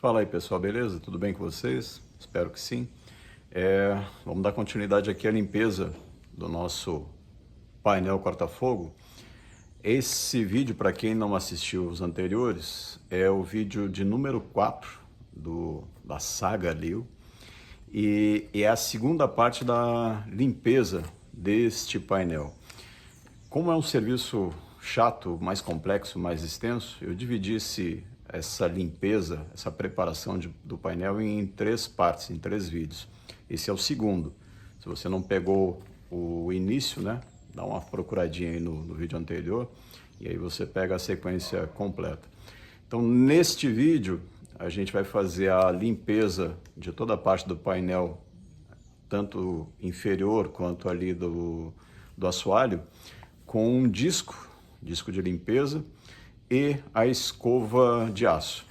Fala aí pessoal, beleza? Tudo bem com vocês? Espero que sim. Vamos dar continuidade aqui à limpeza do nosso painel corta-fogo. Esse vídeo, para quem não assistiu os anteriores, é o vídeo de número 4 da saga Leo e é a segunda parte da limpeza deste painel. Como é um serviço chato, mais complexo, mais extenso, eu dividi essa limpeza, essa preparação do painel em 3 partes, em 3 vídeos. Esse é o segundo. Se você não pegou o início, né, dá uma procuradinha aí no vídeo anterior e aí você pega a sequência completa. Então, neste vídeo, a gente vai fazer a limpeza de toda a parte do painel, tanto inferior quanto ali do assoalho, com um disco de limpeza e a escova de aço.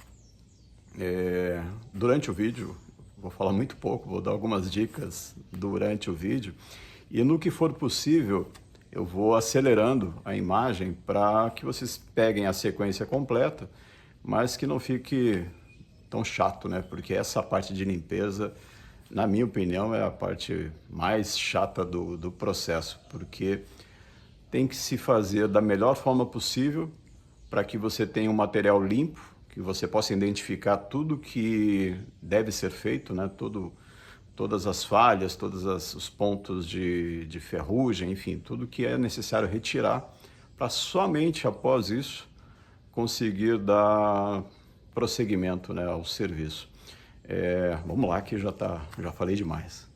Durante o vídeo, vou falar muito pouco, vou dar algumas dicas durante o vídeo e no que for possível eu vou acelerando a imagem para que vocês peguem a sequência completa, mas que não fique tão chato, né? Porque essa parte de limpeza, na minha opinião, é a parte mais chata do processo, porque tem que se fazer da melhor forma possível para que você tenha um material limpo, que você possa identificar tudo que deve ser feito, né? Todas as falhas, os pontos de ferrugem, enfim, tudo que é necessário retirar para somente após isso conseguir dar prosseguimento, né, ao serviço. Vamos lá que já falei demais.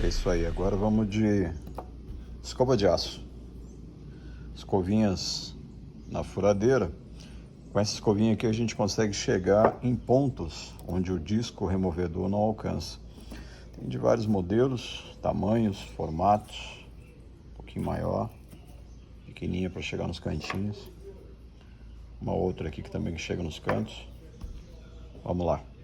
É isso aí, agora vamos de escova de aço. Escovinhas na furadeira. Com essa escovinha aqui a gente consegue chegar em pontos onde o disco removedor não alcança. Tem de vários modelos, tamanhos, formatos, um pouquinho maior, pequenininha para chegar nos cantinhos. Uma outra aqui que também chega nos cantos. Vamos lá.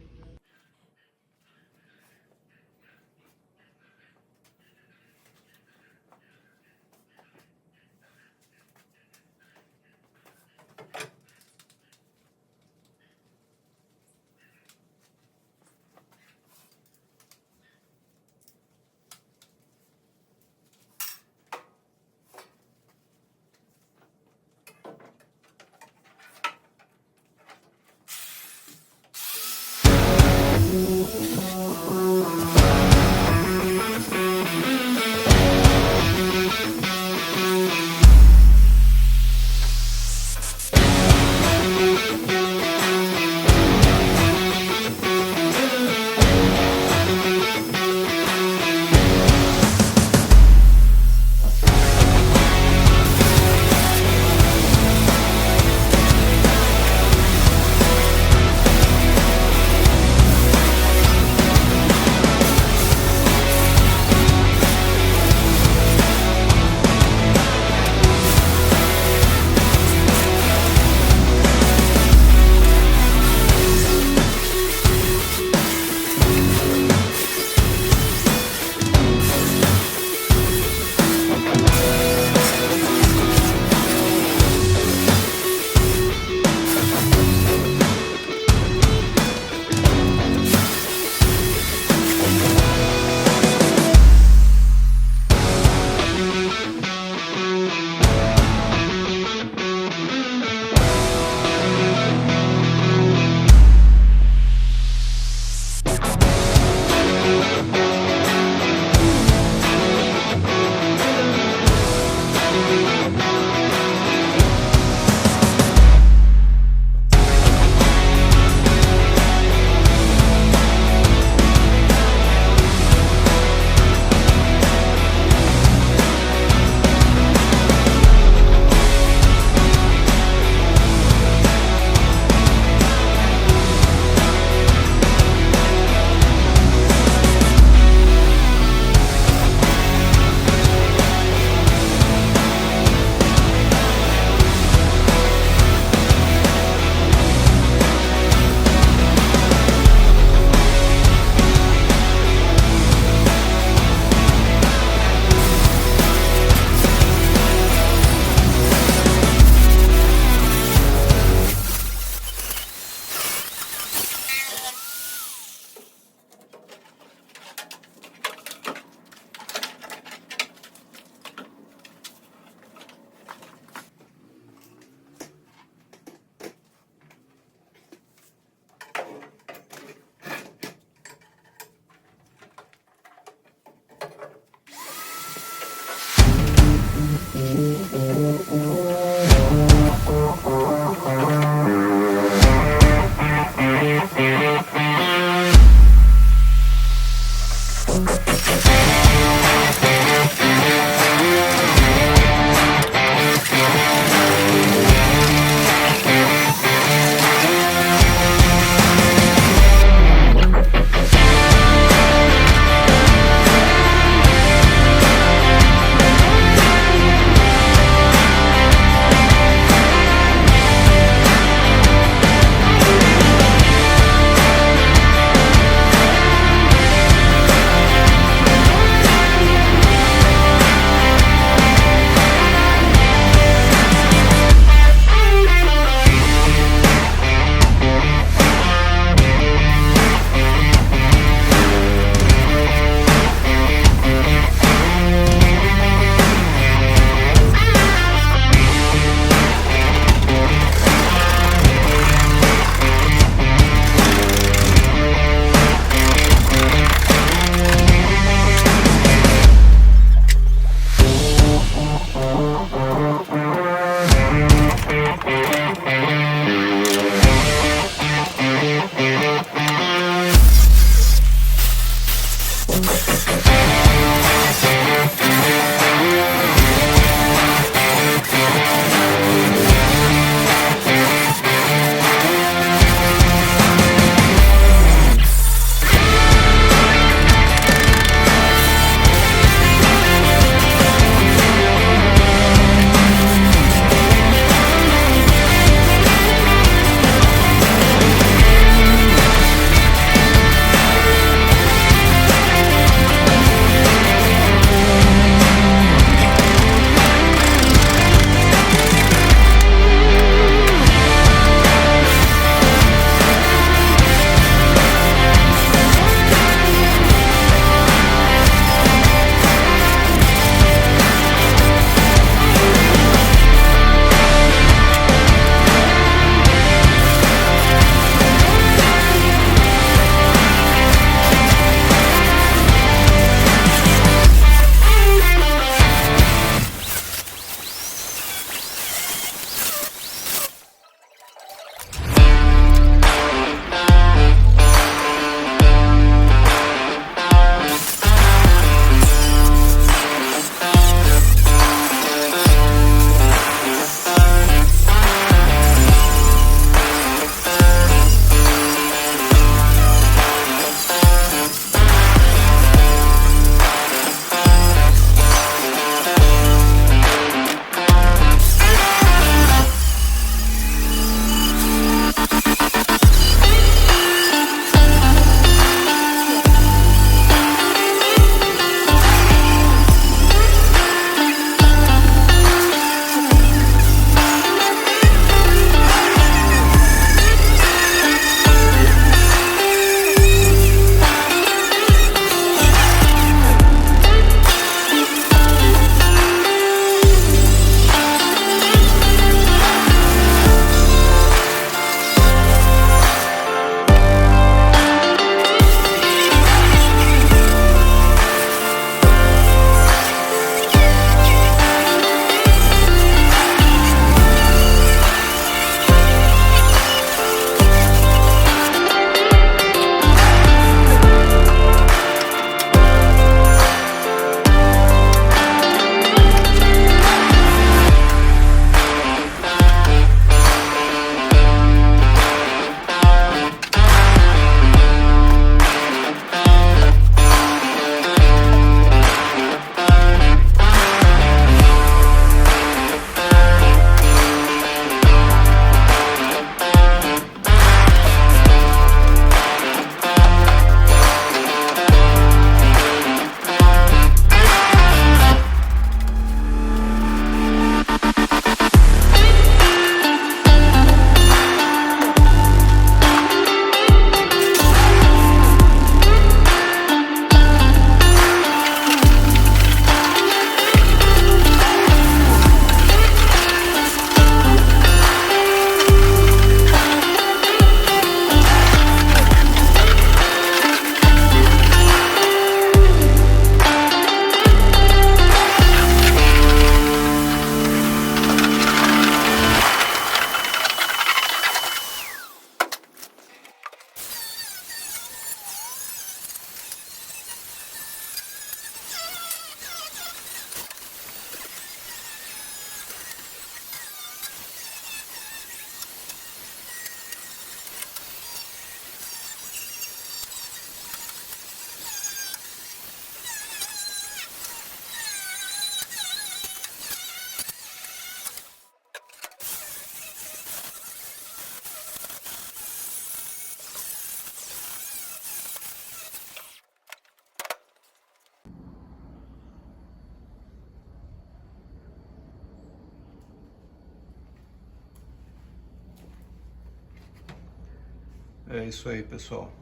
É isso aí, pessoal.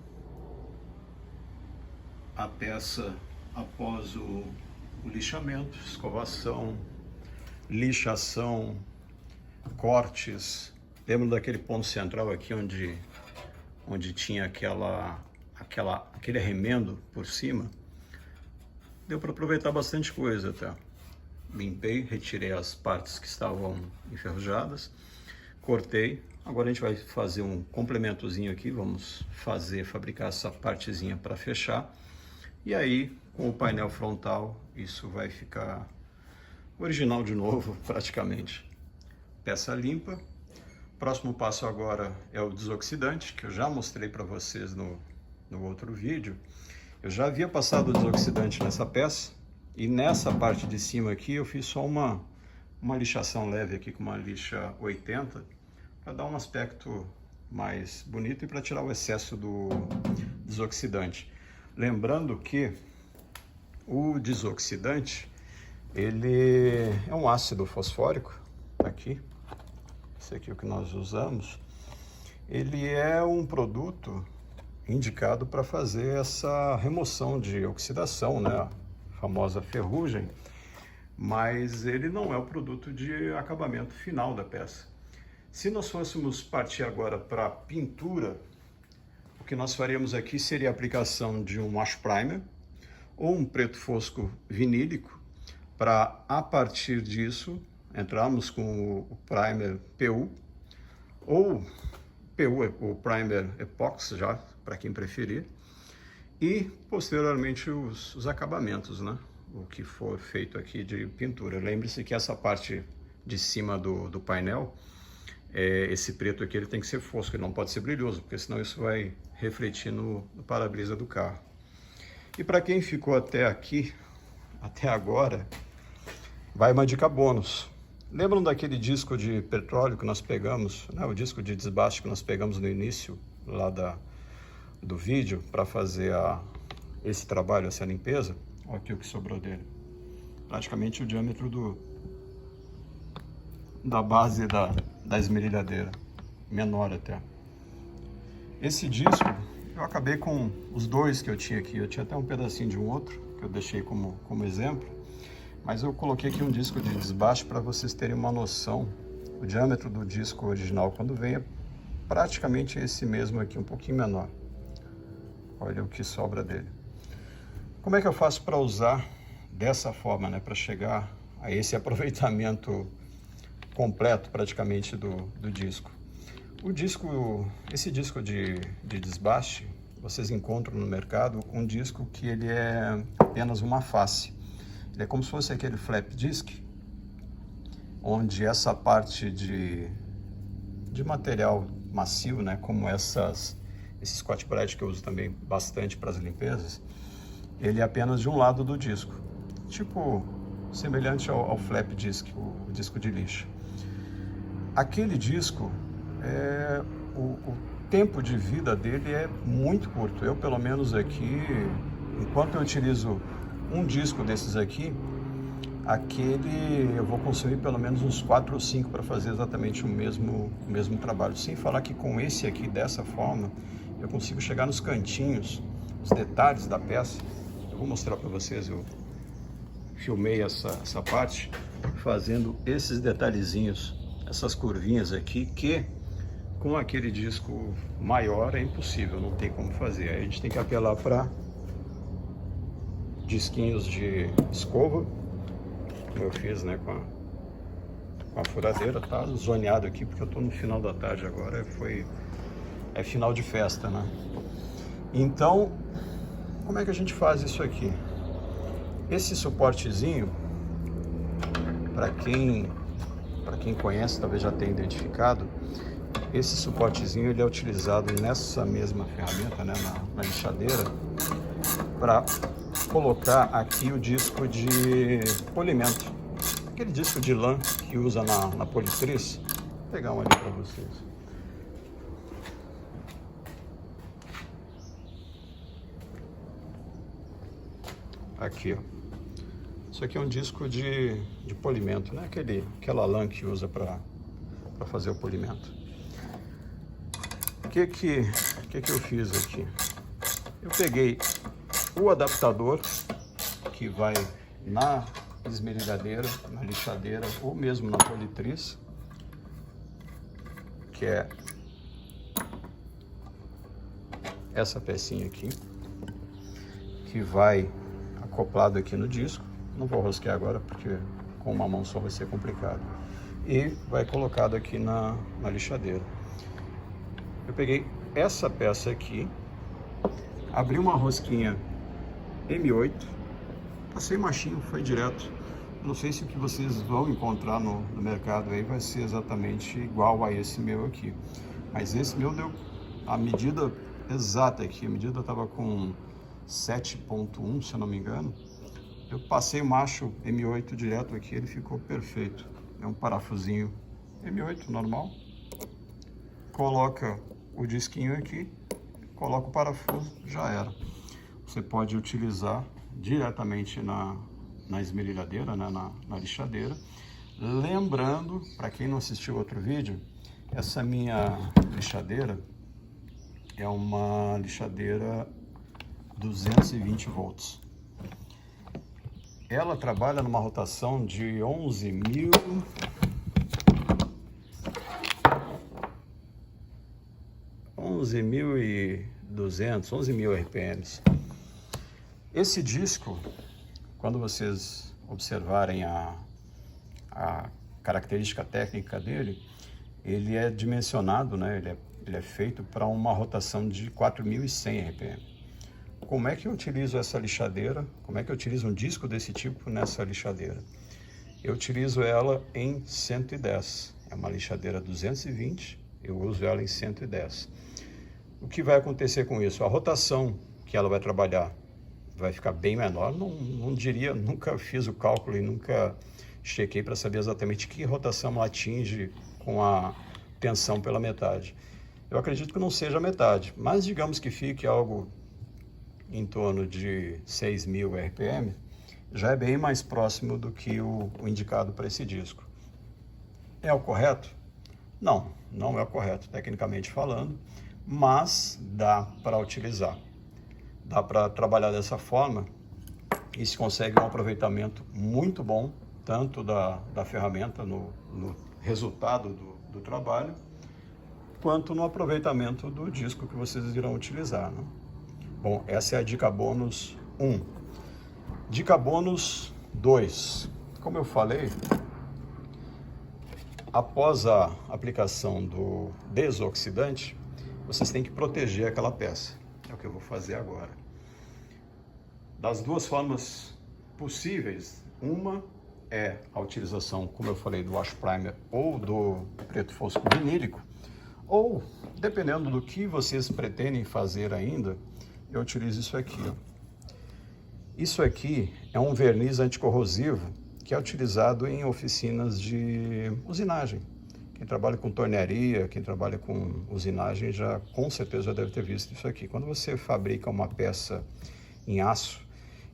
A peça após o lixamento, escovação, lixação, cortes. Lembra daquele ponto central aqui onde tinha aquele remendo por cima? Deu para aproveitar bastante coisa até. Limpei, retirei as partes que estavam enferrujadas, cortei. Agora a gente vai fazer um complementozinho aqui, vamos fabricar essa partezinha para fechar. E aí, com o painel frontal, isso vai ficar original de novo, praticamente. Peça limpa. Próximo passo agora é o desoxidante, que eu já mostrei para vocês no outro vídeo. Eu já havia passado o desoxidante nessa peça, e nessa parte de cima aqui eu fiz só uma lixação leve aqui com uma lixa 80, para dar um aspecto mais bonito e para tirar o excesso do desoxidante. Lembrando que o desoxidante, ele é um ácido fosfórico, aqui, esse aqui é o que nós usamos. Ele é um produto indicado para fazer essa remoção de oxidação, né? A famosa ferrugem, mas ele não é o produto de acabamento final da peça. Se nós fôssemos partir agora para pintura, o que nós faríamos aqui seria a aplicação de um wash primer ou um preto fosco vinílico, para a partir disso entrarmos com o primer PU ou o primer epox, já para quem preferir, e posteriormente os acabamentos, né? O que for feito aqui de pintura. Lembre-se que essa parte de cima do painel, esse preto aqui, ele tem que ser fosco, ele não pode ser brilhoso, porque senão isso vai refletir no para-brisa do carro. E para quem ficou até aqui, até agora, vai uma dica bônus. Lembram daquele disco de petróleo que nós pegamos, né? O disco de desbaste que nós pegamos no início lá do vídeo para fazer esse trabalho, essa limpeza? Olha aqui o que sobrou dele. Praticamente o diâmetro da base da esmerilhadeira, menor até. Esse disco, eu acabei com os dois que eu tinha aqui. Eu tinha até um pedacinho de um outro, que eu deixei como exemplo. Mas eu coloquei aqui um disco de desbaste para vocês terem uma noção. O diâmetro do disco original, quando vem, é praticamente esse mesmo aqui, um pouquinho menor. Olha o que sobra dele. Como é que eu faço para usar dessa forma, né? Para chegar a esse aproveitamento completo, praticamente, do disco. Esse disco de desbaste, vocês encontram no mercado um disco que ele é apenas uma face. Ele é como se fosse aquele flap disc, onde essa parte de material macio, né, como esse Scotch Brite que eu uso também bastante para as limpezas, ele é apenas de um lado do disco, tipo semelhante ao flap disc, o disco de lixa. Aquele disco, o tempo de vida dele é muito curto. Eu, pelo menos aqui, enquanto eu utilizo um disco desses aqui, eu vou consumir pelo menos uns 4 ou 5 para fazer exatamente o mesmo trabalho. Sem falar que com esse aqui, dessa forma, eu consigo chegar nos cantinhos, os detalhes da peça. Eu vou mostrar para vocês, eu filmei essa parte, fazendo esses detalhezinhos, essas curvinhas aqui, que com aquele disco maior é impossível, não tem como fazer. Aí a gente tem que apelar para disquinhos de escova, como eu fiz, né, com a furadeira. Tá zoneado aqui porque eu tô no final da tarde agora, é final de festa, né? Então, como é que a gente faz isso aqui? Esse suportezinho, para quem conhece, talvez já tenha identificado, esse suportezinho ele é utilizado nessa mesma ferramenta, né, na lixadeira, para colocar aqui o disco de polimento, aquele disco de lã que usa na politriz. Vou pegar um ali para vocês. Aqui, ó. Isso aqui é um disco de polimento, né? Aquela lã que usa para fazer o polimento. O que eu fiz aqui? Eu peguei o adaptador que vai na esmerilhadeira, na lixadeira ou mesmo na politriz, que é essa pecinha aqui, que vai acoplado aqui no disco. Não vou rosquear agora porque com uma mão só vai ser complicado. E vai colocado aqui na lixadeira. Eu peguei essa peça aqui, abri uma rosquinha M8, passei machinho, foi direto. Não sei se o que vocês vão encontrar no mercado aí vai ser exatamente igual a esse meu aqui. Mas esse meu deu a medida exata aqui. A medida estava com 7.1, se eu não me engano. Eu passei o macho M8 direto aqui, ele ficou perfeito. É um parafusinho M8 normal. Coloca o disquinho aqui, coloca o parafuso, já era. Você pode utilizar diretamente na esmerilhadeira, né, na lixadeira. Lembrando, para quem não assistiu outro vídeo, essa minha lixadeira é uma lixadeira 220 volts. Ela trabalha numa rotação de 11.200 RPMs. Esse disco, quando vocês observarem a característica técnica dele, ele é dimensionado, né? Ele é feito para uma rotação de 4.100 RPM. Como é que eu utilizo essa lixadeira? Como é que eu utilizo um disco desse tipo nessa lixadeira? Eu utilizo ela em 110. É uma lixadeira 220, eu uso ela em 110. O que vai acontecer com isso? A rotação que ela vai trabalhar vai ficar bem menor. Não diria, nunca fiz o cálculo e nunca chequei para saber exatamente que rotação ela atinge com a tensão pela metade. Eu acredito que não seja a metade, mas digamos que fique algo em torno de 6.000 RPM, já é bem mais próximo do que o indicado para esse disco. É o correto? Não, não é o correto, tecnicamente falando, mas dá para utilizar. Dá para trabalhar dessa forma e se consegue um aproveitamento muito bom, tanto da ferramenta no resultado do trabalho, quanto no aproveitamento do disco que vocês irão utilizar, né? Bom, essa é a dica bônus 1. Dica bônus 2. Como eu falei, após a aplicação do desoxidante, vocês têm que proteger aquela peça. É o que eu vou fazer agora. Das duas formas possíveis, uma é a utilização, como eu falei, do wash primer ou do preto fosco vinílico, ou, dependendo do que vocês pretendem fazer ainda, eu utilizo isso aqui, ó. Isso aqui é um verniz anticorrosivo que é utilizado em oficinas de usinagem. Quem trabalha com tornearia, quem trabalha com usinagem, já com certeza já deve ter visto isso aqui. Quando você fabrica uma peça em aço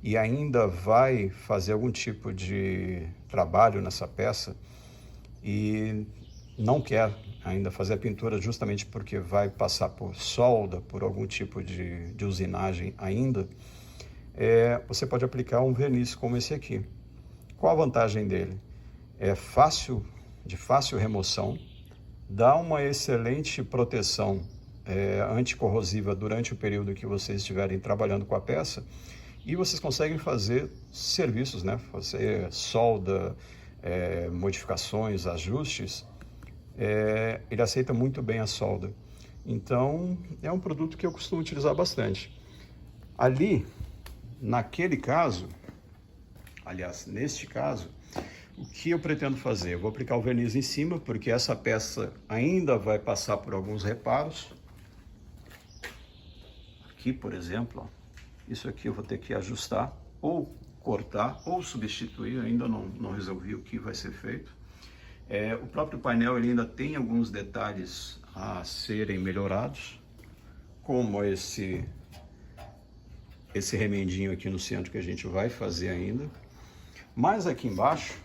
e ainda vai fazer algum tipo de trabalho nessa peça e não quer ainda fazer a pintura justamente porque vai passar por solda, por algum tipo de usinagem ainda, você pode aplicar um verniz como esse aqui. Qual a vantagem dele? É de fácil remoção, dá uma excelente proteção anticorrosiva durante o período que vocês estiverem trabalhando com a peça e vocês conseguem fazer serviços, né? Fazer solda, modificações, ajustes. Ele aceita muito bem a solda. Então, é um produto que eu costumo utilizar bastante. Ali, naquele caso, aliás, neste caso, o que eu pretendo fazer? Eu vou aplicar o verniz em cima, porque essa peça ainda vai passar por alguns reparos. Aqui, por exemplo, ó, isso aqui eu vou ter que ajustar, ou cortar, ou substituir, ainda não resolvi o que vai ser feito. O próprio painel ele ainda tem alguns detalhes a serem melhorados, como esse remendinho aqui no centro que a gente vai fazer ainda. Mas aqui embaixo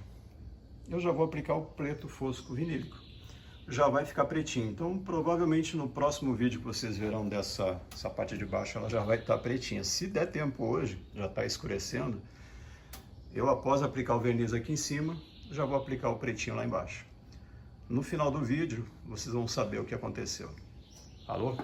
eu já vou aplicar o preto fosco vinílico. já vai ficar pretinho. Então, provavelmente no próximo vídeo que vocês verão essa parte de baixo, ela já vai estar pretinha. Se der tempo hoje, já está escurecendo, eu após aplicar o verniz aqui em cima, já vou aplicar o pretinho lá embaixo. No final do vídeo, vocês vão saber o que aconteceu. Alô?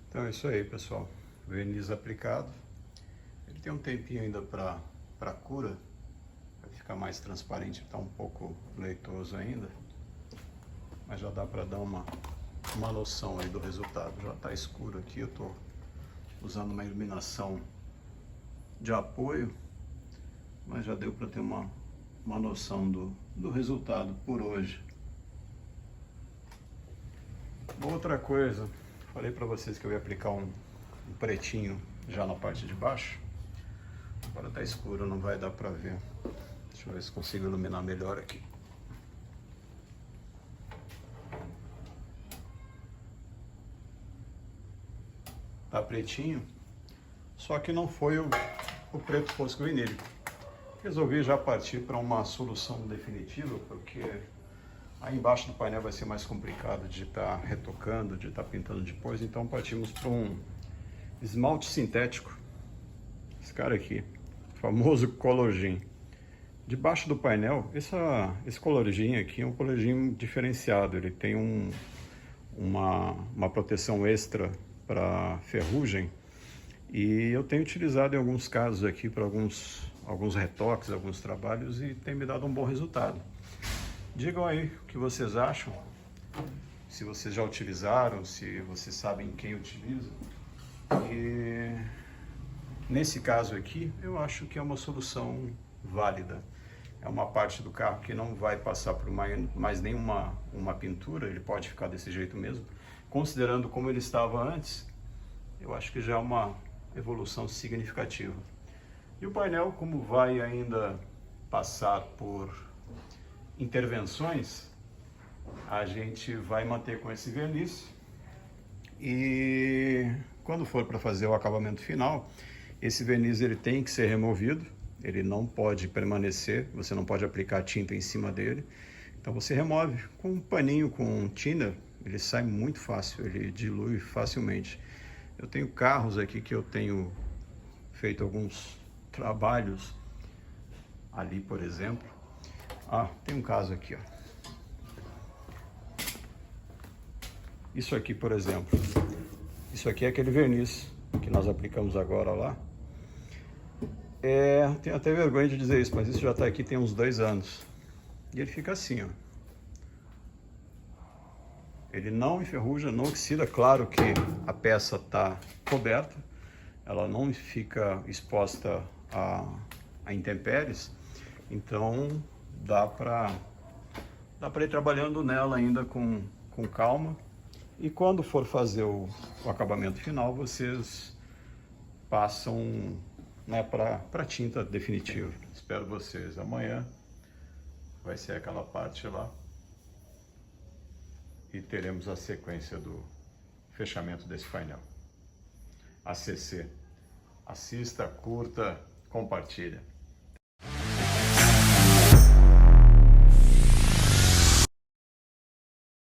Então é isso aí, pessoal. Verniz aplicado. Ele tem um tempinho ainda para cura. Vai ficar mais transparente, está um pouco leitoso ainda. Mas já dá para dar uma noção aí do resultado. Já está escuro aqui, eu estou usando uma iluminação de apoio. Mas já deu para ter uma noção do resultado por hoje. Outra coisa, falei para vocês que eu ia aplicar um pretinho já na parte de baixo. Agora tá escuro, não vai dar para ver. Deixa eu ver se consigo iluminar melhor aqui. Tá pretinho, só que não foi o preto fosco vinílico. Resolvi já partir para uma solução definitiva, porque aí embaixo do painel vai ser mais complicado de estar retocando, de estar pintando depois, então partimos para um esmalte sintético. Esse cara aqui, o famoso Colorgin. Debaixo do painel, esse Colorgin aqui é um Colorgin diferenciado, ele tem uma proteção extra para ferrugem, e eu tenho utilizado em alguns casos aqui para alguns retoques, alguns trabalhos, e tem me dado um bom resultado. Digam aí o que vocês acham, se vocês já utilizaram, se vocês sabem quem utiliza. E nesse caso aqui, eu acho que é uma solução válida. É uma parte do carro que não vai passar por mais nenhuma pintura, ele pode ficar desse jeito mesmo. Considerando como ele estava antes, eu acho que já é uma evolução significativa. E o painel, como vai ainda passar por intervenções, a gente vai manter com esse verniz, e quando for para fazer o acabamento final, esse verniz ele tem que ser removido, ele não pode permanecer, você não pode aplicar tinta em cima dele, então você remove com um paninho, com um thinner, ele sai muito fácil, ele dilui facilmente. Eu tenho carros aqui que eu tenho feito alguns trabalhos, ali por exemplo. Tem um caso aqui, ó. Isso aqui, por exemplo, isso aqui é aquele verniz que nós aplicamos agora lá. Tenho até vergonha de dizer isso, mas isso já está aqui tem uns 2 anos. E ele fica assim, ó. Ele não enferruja, não oxida. Claro que a peça está coberta, ela não fica exposta a intempéries, então dá para ir trabalhando nela ainda com calma. E quando for fazer o acabamento final, vocês passam, né, para tinta definitiva. Espero vocês amanhã. Vai ser aquela parte lá. E teremos a sequência do fechamento desse painel. ACC. Assista, curta, compartilha.